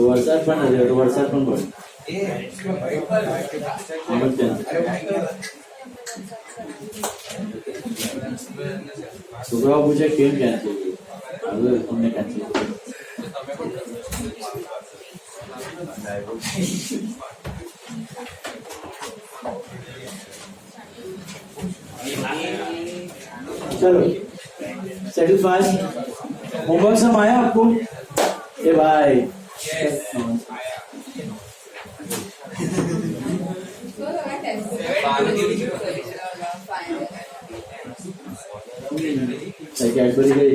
WhatsApp पण आहे, WhatsApp पण बोल. सुब्रा पूछे क्यों कैंसिल? अगर तुमने कैंसिल चलो सेटल फास्ट। होमवर्क सब आया आपको? ए भाई कैडबरी गई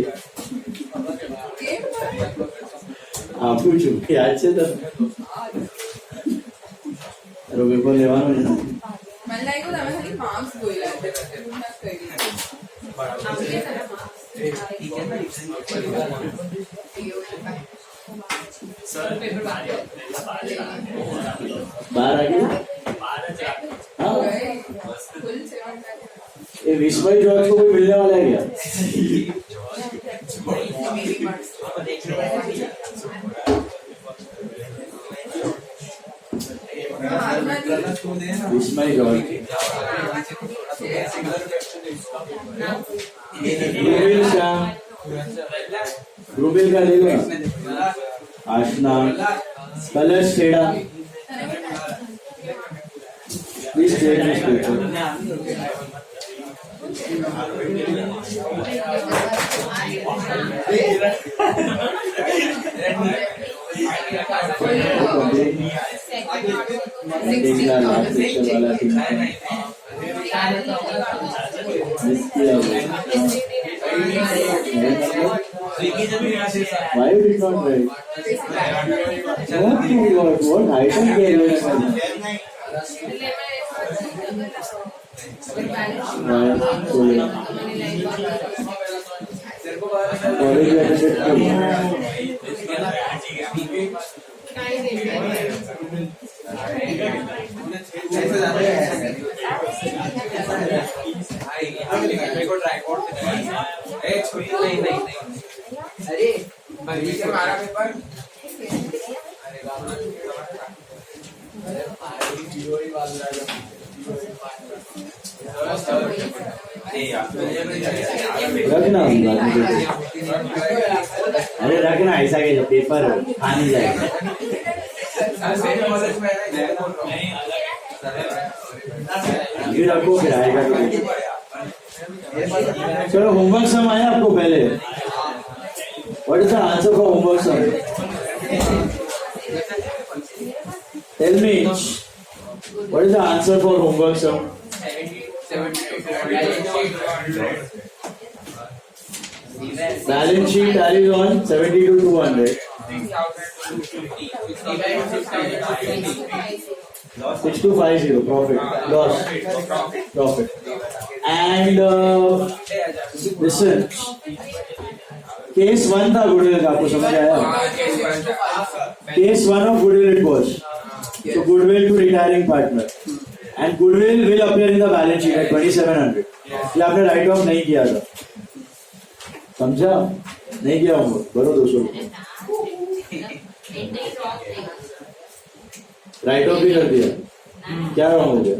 आप पूछो याद से तो पेपर લેવાનો છે મને લાગ્યું તમે ખાલી માર્ક્સ બોલ્યા એટલે પૂર્ણ કરી सर पेपर 12 आ गया हाँ ये विस्मय जॉर्ज को कोई मिलने वाला है क्या? विस्मय जॉर्ज ग्रुबिल का लेगा आशना कलश खेड़ा please take this paper Why you did not write? What item gave you? अरे हमारा पेपर रखना अरे रखना ऐसा के जो पेपर हो आ नहीं जाएगा ये रखो फिर आएगा तो चलो होमवर्क सम आया आपको पहले What is the answer for homework sum? Tell me. What is the answer for homework sum? Balance sheet tallies on 70 to 200. 6250 profit loss profit and listen. Case 1 था गुडविल का, आपको समझ आया? Case 1 of goodwill it was. So goodwill to retiring partner and goodwill will appear in the balance sheet at 2700. ये आपने right of नहीं किया था, समझा? नहीं किया होगा, भरो 200 राइट ऑफ भी कर दिया, क्या रॉन्ग हो गया?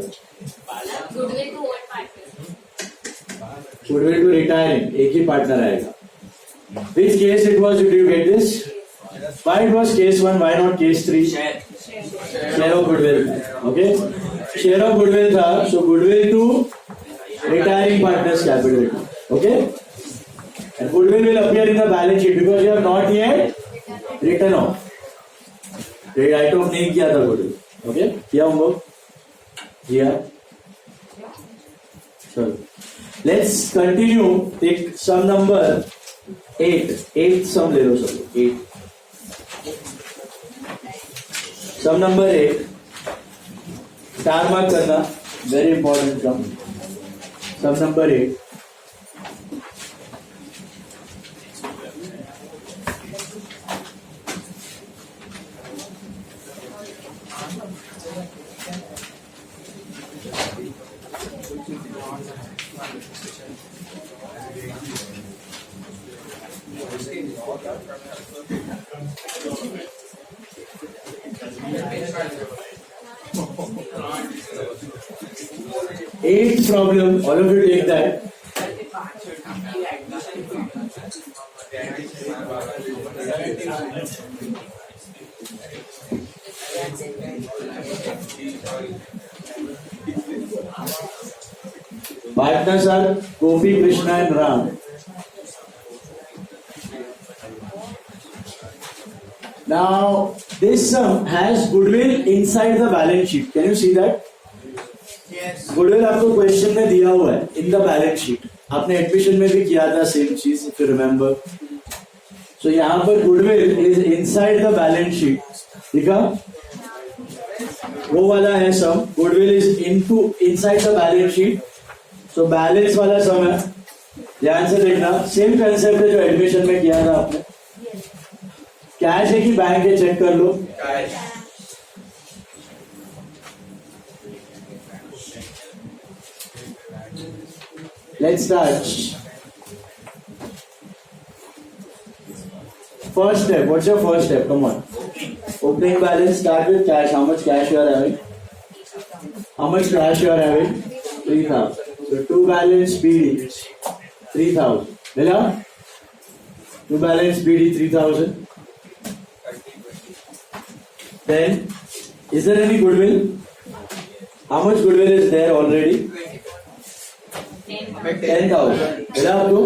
Goodwill to old partners. Goodwill to retiring, एक ही पार्टनर आएगा. Which case it was? Did you get this? Why it was case 1? Why not case 3? Share of goodwill. Okay. Share of goodwill था, so goodwill to retiring partners capital. Okay. And goodwill will appear in the balance sheet because you have not yet written off. Write off नहीं किया था goodwill. Okay. किया होगा? किया. चलो. Let's continue. Take sum number 8. 8 sum ले लो सब. 8. Sum number 8. Star mark करना. Very important sum. Sum number 8. Eighth problem, all of you take that. Partners are Gopi, Krishna and Ram. Now, this sum has goodwill inside the balance sheet. Can you see that? Yes. Goodwill आपको question में दिया हुआ है in the balance sheet. आपने admission में भी किया था सेम चीज, इफ यू रिमेम्बर. सो यहाँ पर goodwill is inside the balance sheet. देखा, वो वाला है sum. Goodwill is inside the balance sheet. So balance वाला सम है. ध्यान से देखना, सेम कंसेप्ट है जो एडमिशन में किया था आपने. कैश है कि बैंक है, चेक कर लो. Let's start. First step. What's your first step? Come on. Opening balance. Start with cash. How much cash you are having? How much cash you are having? 3,000. So to balance BD 3,000. Mila? To balance BD 3,000. Then, is there any goodwill? How much goodwill is there already? 10,000. मिला आपको?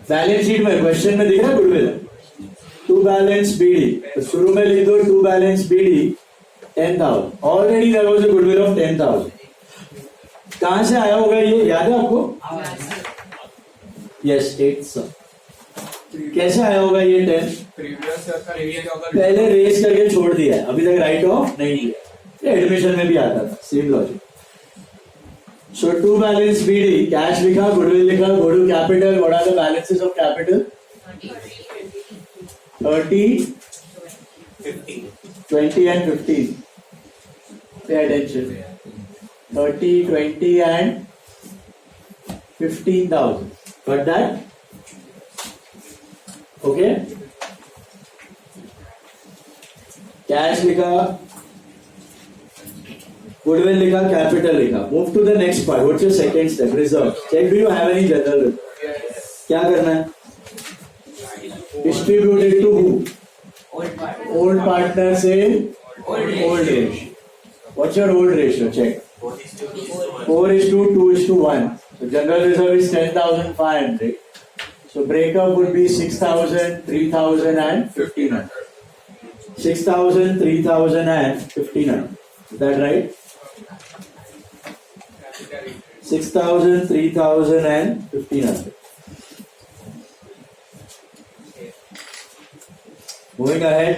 Balance sheet में question में दिख रहा है goodwill. To balance BD, तो शुरू में लिख दो to balance BD 10,000. Already there was a goodwill of 10,000. कहां से आया होगा ये, याद है आपको? Yes, 8 sum. कैसे आया होगा ये 10? पहले रेस करके छोड़ दिया है, अभी तक राइट ऑफ नहीं किया. एडमिशन में भी आता था, same logic. So to balance BD, cash लिखा, goodwill लिखा, go to capital. What are the balances of capital? 30, 20 and 15. Pay attention. 30, 20 and 15,000. Got that? Okay. Cash लिखा, goodwill लिखा, capital लिखा. Move to the next part. What's your second step? Reserve. Check, do you have any general? Yes. क्या करना है? Distribute it to who? Old partners in old ratio. What's your old ratio? Check. 4:2:1. So general reserve is 10,500. So breakup would be 6,000, 3,000 and 1,500. 6,000, 3,000 and 1,500. Is that right? 6,000, 3,000 and 1,500. Moving ahead.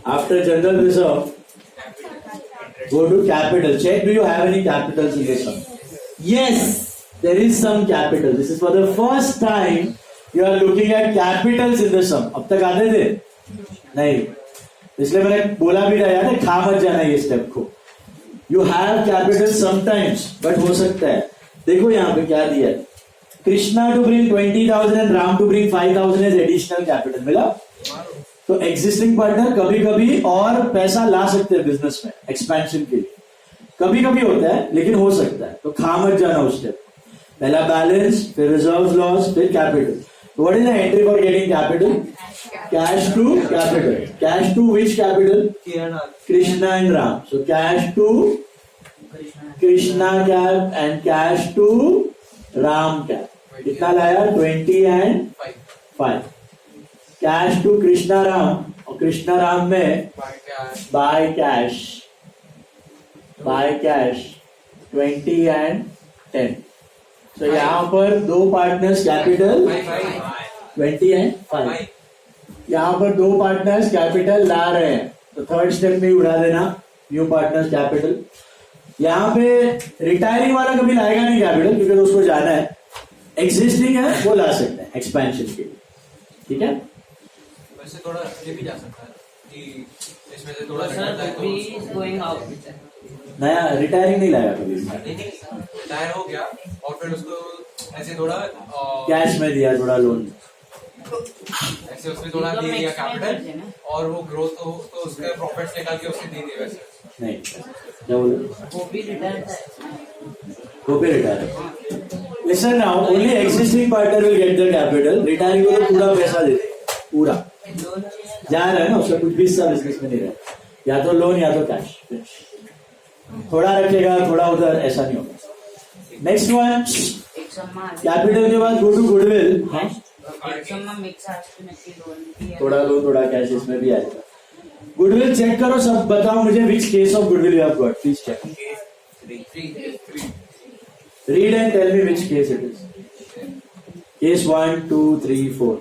After general reserve, go to capital. Check, do you have any capitals in this sum? Yes, there is some capital. This is for the first time you are looking at capitals in the sum. अब तक आते थे? नहीं. इसलिए मैंने बोला भी रहा है, खा मत जाना ये स्टेप को. You have capital sometimes, but हो सकता है. देखो यहाँ पे क्या दिया है. Krishna to bring 20,000 and Ram to bring 5,000 as additional capital. मिला? तो existing partner कभी कभी और पैसा ला सकते हैं बिजनेस में एक्सपेंशन के लिए. कभी कभी होता है लेकिन हो सकता है, तो खा मत जाना उस स्टेप। पहला बैलेंस, फिर रिजर्व लॉस, फिर capital. What is the entry for getting capital? Cash to capital. Cash to which capital? Krishna and Ram. So cash to Krishna cap and cash to Ram cap. कितना लाया? 20 and 5। Cash to Krishna Ram, और कृष्णा राम में by cash 20 and 10। तो यहाँ पर दो partners capital 20 and 5। यहाँ पर दो पार्टनर्स कैपिटल ला रहे हैं, तो थर्ड स्टेप में उड़ा देना न्यू पार्टनर्स कैपिटल। यहाँ पे रिटायरिंग वाला कभी लाएगा नहीं कैपिटल, क्योंकि तो उसको जाना है। एग्जिस्टिंग है वो ला सकते हैं एक्सपेंशन के लिए, ठीक है। वैसे थोड़ा ये भी जा सकता है कि इसमें से थोड़ा नया रिटायरिंग नहीं लाएगा कभी, रिटायर हो गया और फिर उसको ऐसे थोड़ा कैश में दिया, थोड़ा लोन, ऐसे उसने थोड़ा दे दिया कैपिटल, और वो ग्रोथ हो तो उसके प्रॉफिट्स निकाल के उसने दे दिए। वैसे नहीं, क्या बोले? वो भी retire. Listen now, only existing partner will get the capital. Retiring को तो पूरा पैसा दे दे, पूरा जा रहा है ना, उसका कुछ भी हिस्सा बिजनेस में नहीं रहा, या तो लोन या तो कैश। थोड़ा रखेगा थोड़ा उधर, ऐसा नहीं होगा। नेक्स्ट वन, कैपिटल के बाद गो टू गुडविल। थोड़ा लोन थोड़ा कैश इसमें भी आएगा। गुडविल चेक करो, सब बताओ मुझे which case of goodwill you have got, please check. Read and tell me which case it is. Case 1 2 3 4।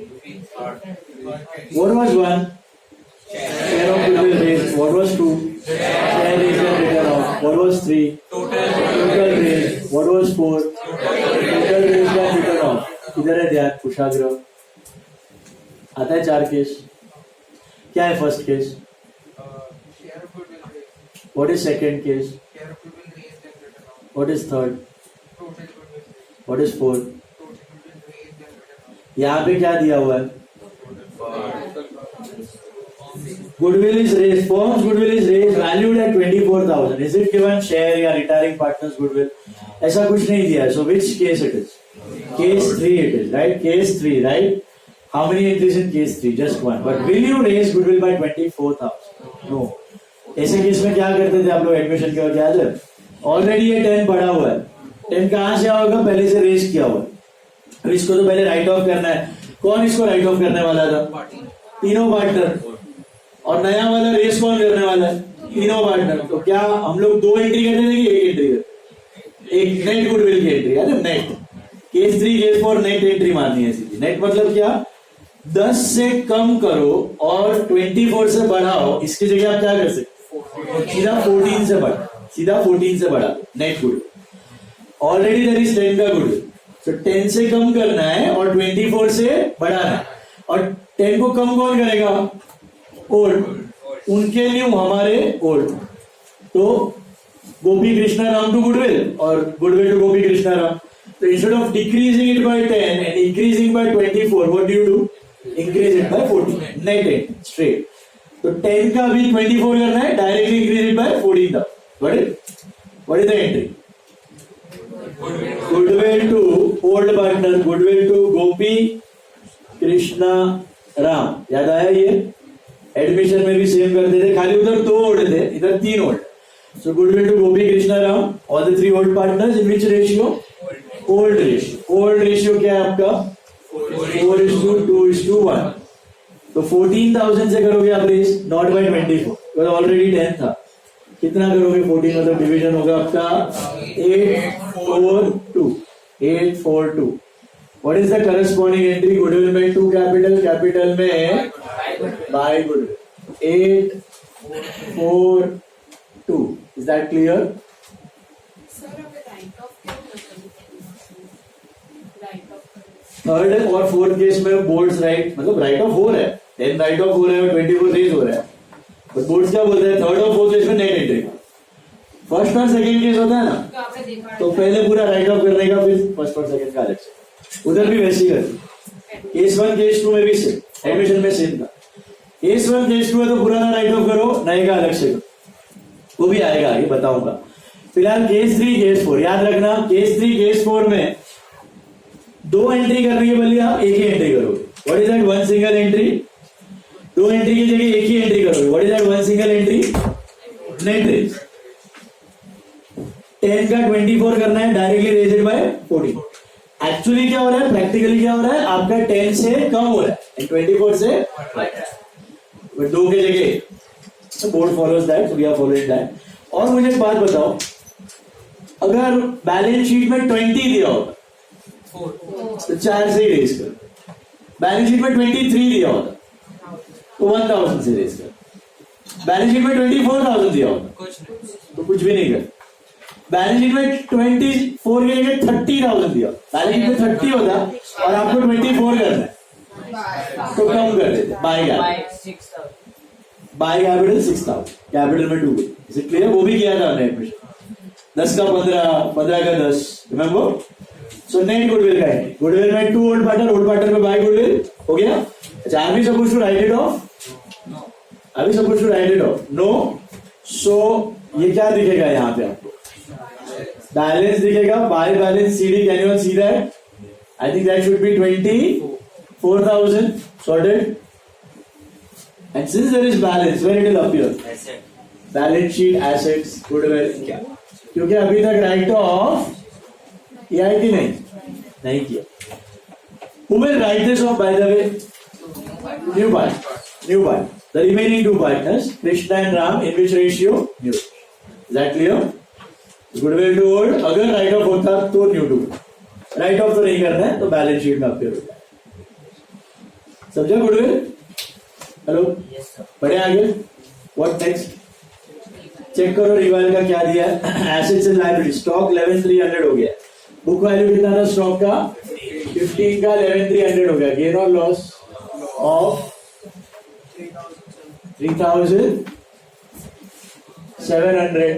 What was 1? Share of goodwill raised. What was 2? Share raised and written off. What was 3? Total raised. What was 4? Total raised and written off. इधर है ध्यान, कुशाग्रह। आता है 4 case. क्या है first case? What is second case? What is third? What is fourth? यहाँ पे क्या दिया हुआ है? Goodwill is raised. Firm's goodwill is raised, valued at 24,000. Is it given share या retiring partners goodwill? ऐसा कुछ नहीं दिया है. So which case it is? Case 3 it is, right? Case 3, right? How many entries in case 3? Just one. But will you raise goodwill by 24,000? No. ऐसे case में क्या करते थे आप लोग एडमिशन के वक्त, याद है? ऑलरेडी ये 10 पड़ा हुआ है. 10 कहां से होगा? पहले से रेज किया हुआ है. अब इसको तो पहले राइट ऑफ करना है. कौन इसको राइट ऑफ करने वाला था? तीनों पार्टनर. और नया वाला रेस कौन करने वाला है? तीनों पार्टनर. तो क्या हम लोग 2 एंट्री करते थे कि 1 एंट्री करते? एक नेट गुडविल की एंट्री है ना, net. Case 3 case 4 net entry मारनी है सीधी. नेट मतलब क्या? 10 से कम करो और 24 से बढ़ाओ. इसकी जगह आप क्या कर सकते? सीधा 14 से बढ़ा, सीधा 14 से बढ़ा net goodwill. Already there is 10 का गुडविल. तो 10 से कम करना है और 24 से बढ़ाना है. और 10 को कम कौन करेगा? ओल्ड. उनके न्यू, हमारे ओल्ड. तो गोपी कृष्णा राम टू गुडविल और गुडविल टू गोपी कृष्णा राम. तो instead of decreasing it by 10 and increasing by 24, what do you do? Increase it by 14. Net and straight. तो 10 का भी 24 करना है, directly increase it by 14. What is the entry? Goodwill to old partner, goodwill to Gopi Krishna Ram. याद आया? ये admission में भी सेम करते थे, खाली उधर 2 ओल्ड थे, इधर 3 old. So goodwill to Gopi Krishna Ram, all the 3 old partners in which ratio? Old ratio. Old ratio क्या है आपका? 4:2:1. तो 14,000 से करोगे आप रेस, नॉट बाय 24, ऑलरेडी 10 था. कितना करोगे? 14 मतलब डिवीजन होगा आपका 842. 842. What is the corresponding entry? Goodwill में 2 capital, capital में by goodwill. 842. Is that clear? Third और फोर्थ केस में बोर्ड्स राइट, मतलब राइट ऑफ हो रहा है, 10 राइट ऑफ हो रहा है, 24 रेज हो रहा है. बट बोर्ड्स क्या बोलते हैं? थर्ड और फोर्थ केस में नेट एंट्री. फर्स्ट और सेकंड केस होता है ना, तो पहले पूरा राइट ऑफ करने का, फिर फर्स्ट और सेकंड का अलग से. उधर भी वैसे ही करते. केस 1 केस 2 में भी सेम, एडमिशन में सेम था. केस 1 केस 2 है तो पुराना राइट ऑफ करो, नए का अलग से करो. वो भी आएगा, आगे बताऊंगा. फिलहाल केस 3 केस 4 याद रखना, केस 3 केस 4 में 2 एंट्री करने के बदले आप एक ही एंट्री करोगे. What is that one single entry? 2 entry की जगह एक ही एंट्री करोगे. What is that one single entry? Net raise. 10 का 24 करना है, directly raise it by 40. Actually क्या हो रहा है, प्रैक्टिकली क्या हो रहा है, आपका 10 से कम हो रहा है, 24 से 2 के जगह. Board follows that, so we are following that. और मुझे एक बात बताओ, अगर बैलेंस शीट में 20 दिया होगा तो 4 से रेज कर. बैलेंस शीट में 23 दिया होगा तो 1000 से रेज कर. बैलेंस शीट में 24,000 दिया होगा तो कुछ भी नहीं कर. बैलेंस शीट में 24 के जगह 30,000 दिया, बैलेंस शीट में 30 होता और आपको 24 करना है तो कम कर देते. बाय कैपिटल 6,000, कैपिटल में 2. Is it clear? वो भी किया था हमने एडमिशन. 10 का 15, 15 का 10. रिमेंबर? सो नेट गुडविल का है. गुडविल में 2 ओल्ड पार्टनर में बाय गुडविल हो गया. अच्छा, are we suppose to write it off? Are we suppose to write it off? No. So ये क्या दिखेगा यहाँ पे आपको? बैलेंस दिखेगा. By balance CD. Can you see that? I think that should be 24,000. Sorted. And since there is balance, where it will appear? Balance sheet, assets, goodwill. क्या? क्योंकि अभी तक राइट ऑफ किया है कि नहीं किया. Who will write this off, by the way? New buy. The remaining 2 partners, Krishna and Ram, in which ratio? New. Is that clear? Goodwill to old. अगर राइट ऑफ होता तो न्यू टू. राइट ऑफ तो नहीं करना है तो balance sheet में appear होता है. समझा गुडविल? हेलो, बढ़े आगे. What next? चेक करो रिवाइल का क्या दिया है. Assets and liability. स्टॉक 11,300 हो गया. बुक वैल्यू कितना था स्टॉक का? 15 का 11,300 हो गया. गेन और लॉस ऑफ 3,700.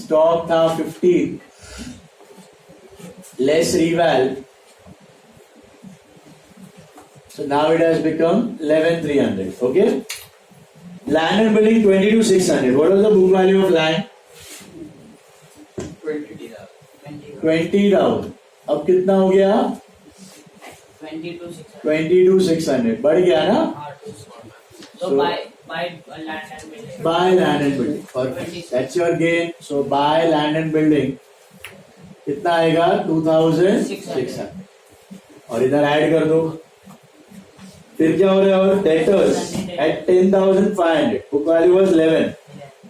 स्टॉक था 15 less रिवैल. So now it has become 11,300. Okay. Land and building 22,600. What was the book value of land? 20,000. अब कितना हो गया? 22,600. बढ़ गया ना? So buy land and building. Buy land and building. Perfect. That's your gain. So buy land and building. कितना आएगा? 2,600. और इधर ऐड कर दो. फिर क्या हो रहा है? और debtors at 10,500. Book value was 11.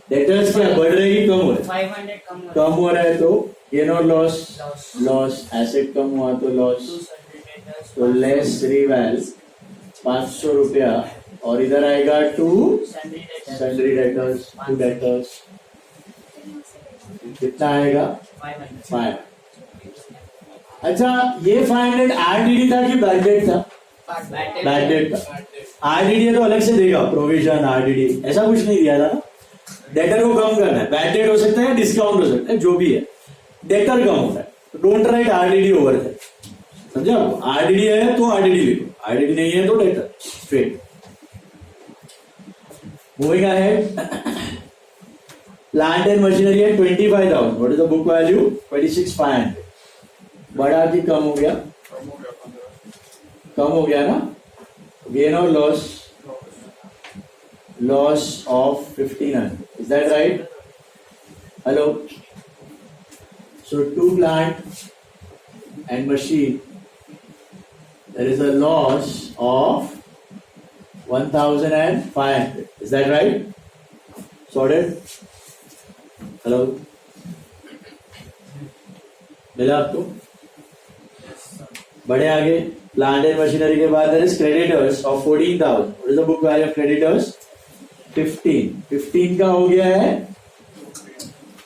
Debtors क्या बढ़ रही है, कम हो रहा है? 500 कम हो रहा है तो गेन और लॉस. एसेट कम हुआ तो लॉस. तो लेस रिवैल 500 रुपया. और इधर आएगा 2 सैलरी डेटर्स. 2 डेटर्स कितना आएगा? 500. अच्छा, ये 500 आरडीडी था कि बैड डेट था? बैड डेट था. आरडीडी तो अलग से देगा, प्रोविजन आरडीडी ऐसा कुछ नहीं दिया था ना. डेटर को कम करना है. बैड डेट हो सकता है, डिस्काउंट हो सकता है, जो भी है. डेटर कम होता है. डोंट राइट आरडीडी ओवर है. समझा? आरडीडी है तो आरडीडी लिखो, आरडीडी नहीं है तो debtor. Straight. Moving ahead. Plant and machinery है 25,000. What is the book value? 26,500. बढ़ा कि कम हो गया? कम हो गया ना. गेन और loss of 1,500. Is that right? Hello. So 2 plant and machine, there is a loss of 1,500. Is that right? Sorted. Hello, मिला आपको? बढ़े आगे. प्लांट एंड मशीनरी के बाद there is creditors of 14,000. What is the book value of creditors? 15 का हो गया है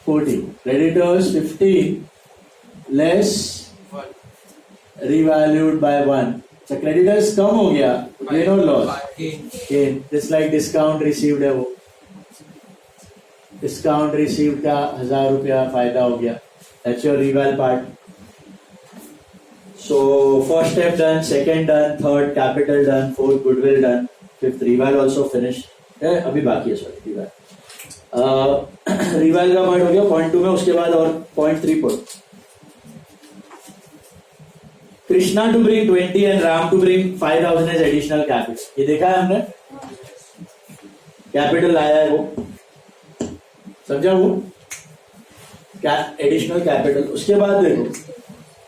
40. Creditors 15 less revalued by 1. अच्छा, क्रेडिटर्स कम हो गया, गेन और loss? Gain. Just like discount received है, वो डिस्काउंट रिसीव्ड का 1,000 रुपया फायदा हो गया. That's your reval part. So first step done, second done, third capital done, fourth goodwill done, fifth reval also finished. अभी बाकी है, sorry, reval. रिवाइज का पॉइंट हो गया 0.2 में, उसके बाद और 0.3 point. Krishna to bring 20 and Ram to bring 5000 as additional capital. ये देखा है हमने, कैपिटल लाया है वो, समझा वो एडिशनल कैपिटल। उसके बाद देखो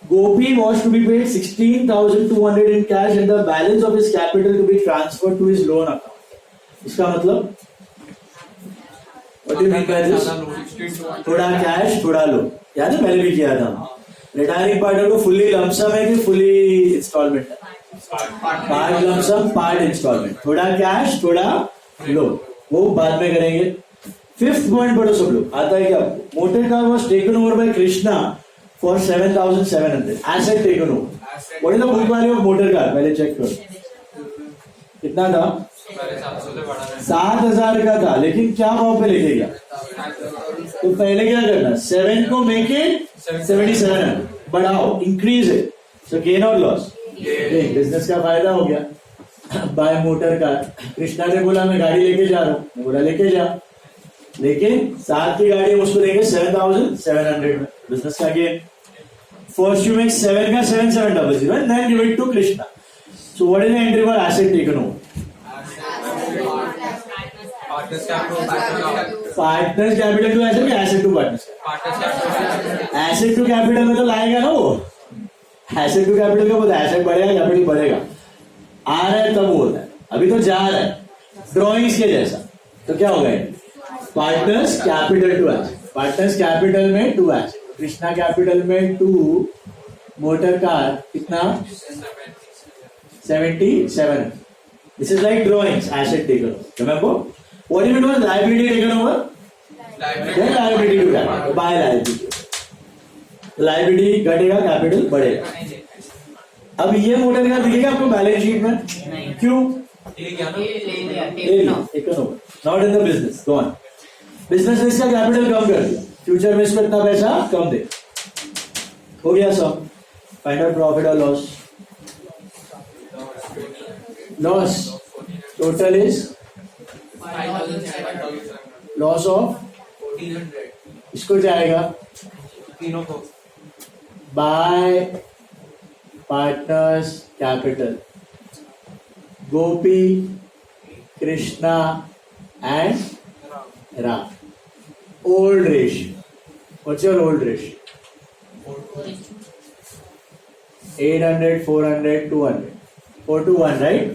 Gopi was to be paid 16,200 in cash and the balance of his capital to be transfer to his loan account. इसका मतलब what do you mean by this? थोड़ा कैश थोड़ा लोन, याद है पहले भी किया था। रिटायरिंग पार्टनर को फुल्ली लमसम है कि फुल्ली इंस्टॉलमेंट है? पार्ट लमसम पार्ट इंस्टॉलमेंट, थोड़ा कैश थोड़ा लोन, वो बाद में करेंगे। फिफ्थ पॉइंट पढ़ो सब लोग, आता है क्या आपको? Motor car was taken over by Krishna for 7,700 asset taken over. What is the book value of motor car? पहले चेक करो कितना था? 7,000 का था, लेकिन क्या भाव पे लेके गया? तो पहले क्या करना, 7 को मेक इट 77, बढ़ाओ, इंक्रीज है। सो गेन और लॉस? बिजनेस का फायदा हो गया। बाय मोटर कार, कृष्णा ने बोला मैं गाड़ी लेके जा रहा हूँ, मैं बोला लेके जा, लेकिन 7 की गाड़ी उसको देंगे 7,700 में, बिजनेस का गेन। फर्स्ट यू मेक 7 का 7700 and then give it to Krishna. So what is the entry for asset taken over? Partners capital to asset, asset to partners? Asset to capital में तो लाएगा ना वो, एसेट टू कैपिटल का बोलता है, asset बढ़ेगा कैपिटल बढ़ेगा, आ रहा है तब होता है, अभी तो जा रहा है ड्रॉइंग्स के जैसा। तो क्या होगा partners capital to asset, partners capital में टू एसेट, कृष्णा कैपिटल में टू, मोटर कार कितना 77। This is like drawings, asset taken over. Remember? What do you mean by liability taken over? Then liability to capital. By liability. Liability घटेगा, capital बढ़ेगा। अब ये motor car दिखेगा आपको balance sheet में? क्यों? Taken over, not in the business. Go on. Business ने इसका कैपिटल कम कर दिया, फ्यूचर में इसको इतना पैसा कम दे, हो गया सब। फाइंड आउट प्रॉफिट और loss. Loss total is loss of, इसको जाएगा तीनों को bye partners capital, Gopi, Krishna and Ram. Old ratio, what's your old ratio? 800, 400, 200, 4 to 1, right?